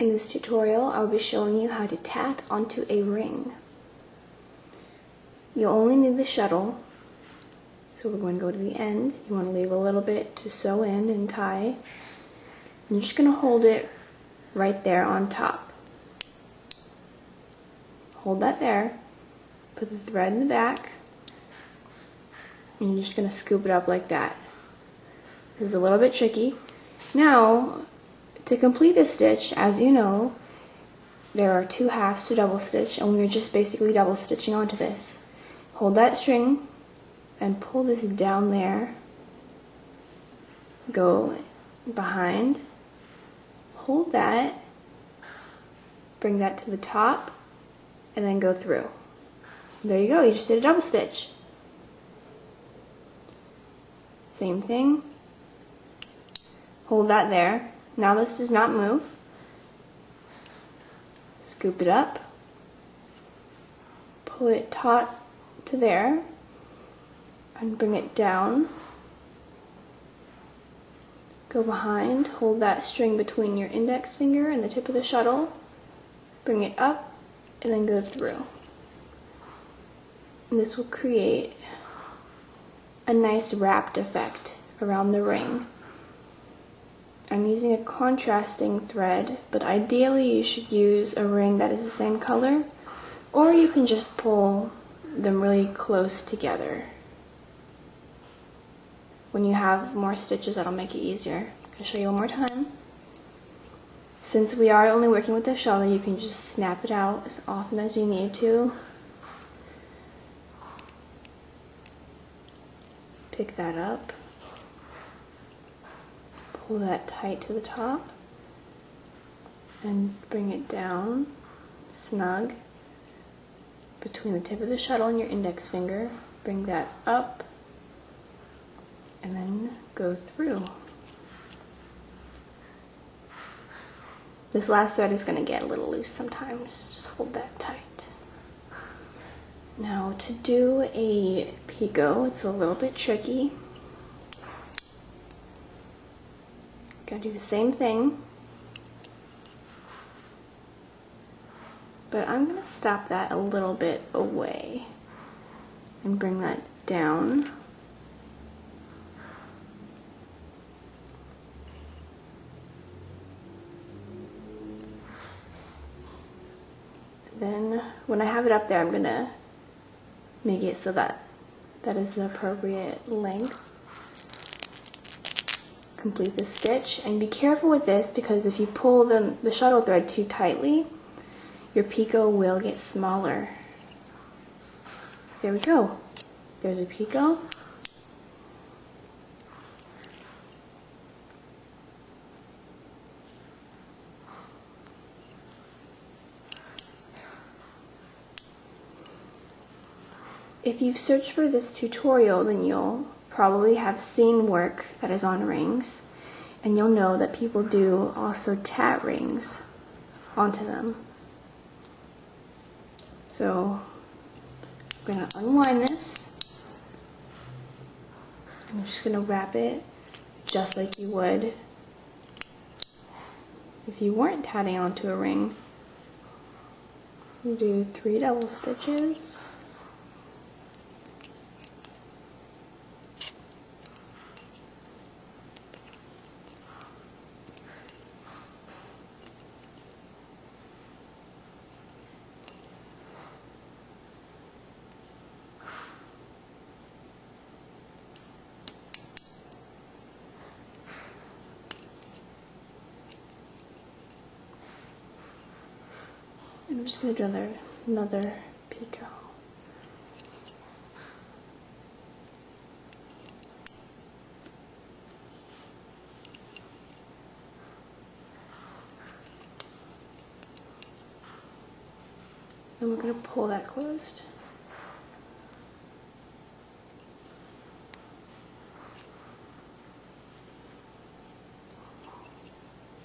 In this tutorial, I'll be showing you how to tat onto a ring. You'll only need the shuttle, so we're going to go to the end. You want to leave a little bit to sew in and tie. And you're just going to hold it right there on top. Hold that there, put the thread in the back, and you're just going to scoop it up like that. This is a little bit tricky. Now, to complete this stitch, as you know, there are 2 halves to double stitch, and we're just basically double stitching onto this. Hold that string and pull this down there. Go behind, hold that, bring that to the top, and then go through. There you go, you just did a double stitch. Same thing. Hold that there. Now this does not move. Scoop it up. Pull it taut to there. And bring it down. Go behind. Hold that string between your index finger and the tip of the shuttle. Bring it up and then go through. And this will create a nice wrapped effect around the ring. I'm using a contrasting thread, but ideally you should use a ring that is the same color, or you can just pull them really close together. When you have more stitches, that'll make it easier. I'll show you one more time. Since we are only working with the shuttle, you can just snap it out as often as you need to. Pick that up. Pull that tight to the top and bring it down snug between the tip of the shuttle and your index finger. Bring that up and then go through. This last thread is going to get a little loose sometimes. Just hold that tight. Now to do a picot, it's a little bit tricky. Gotta do the same thing, but I'm gonna stop that a little bit away and bring that down. Then when I have it up there, I'm gonna make it so that that is the appropriate length. Complete the stitch, and be careful with this because if you pull the shuttle thread too tightly, your picot will get smaller. So there we go. There's a picot. If you've searched for this tutorial, then you'll probably have seen work that is on rings, and you'll know that people do also tat rings onto them. So I'm going to unwind this. I'm just going to wrap it just like you would if you weren't tatting onto a ring. You do 3 double stitches. I'm just going to do another picot. And we're going to pull that closed.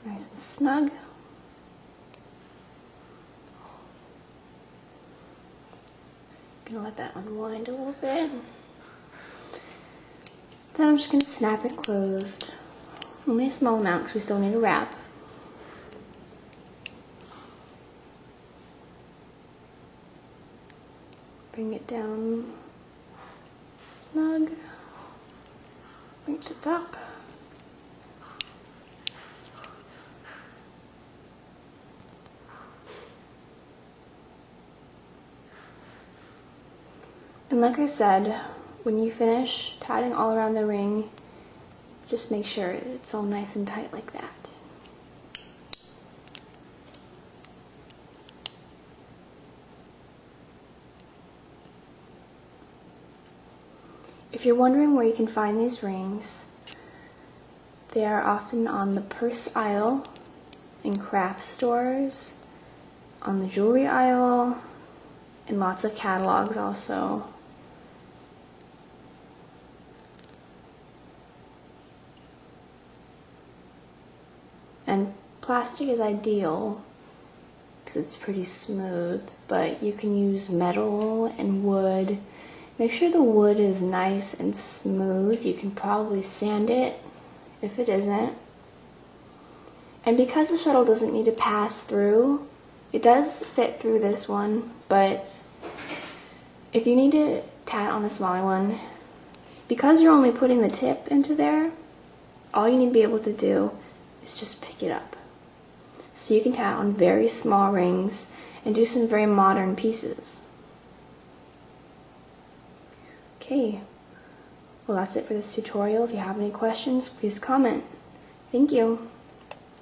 Nice and snug. Gonna let that unwind a little bit. Then I'm just gonna snap it closed. Only a small amount because we still need to wrap. Bring it down snug. Bring it to the top. And like I said, when you finish tatting all around the ring, just make sure it's all nice and tight like that. If you're wondering where you can find these rings, they are often on the purse aisle, in craft stores, on the jewelry aisle, in lots of catalogs also. And plastic is ideal because it's pretty smooth, but you can use metal and wood. Make sure the wood is nice and smooth. You can probably sand it if it isn't. And because the shuttle doesn't need to pass through, it does fit through this one, but if you need to tat on a smaller one, because you're only putting the tip into there, all you need to be able to do is just pick it up. So you can tat on very small rings and do some very modern pieces. Okay, well that's it for this tutorial. If you have any questions, please comment. Thank you.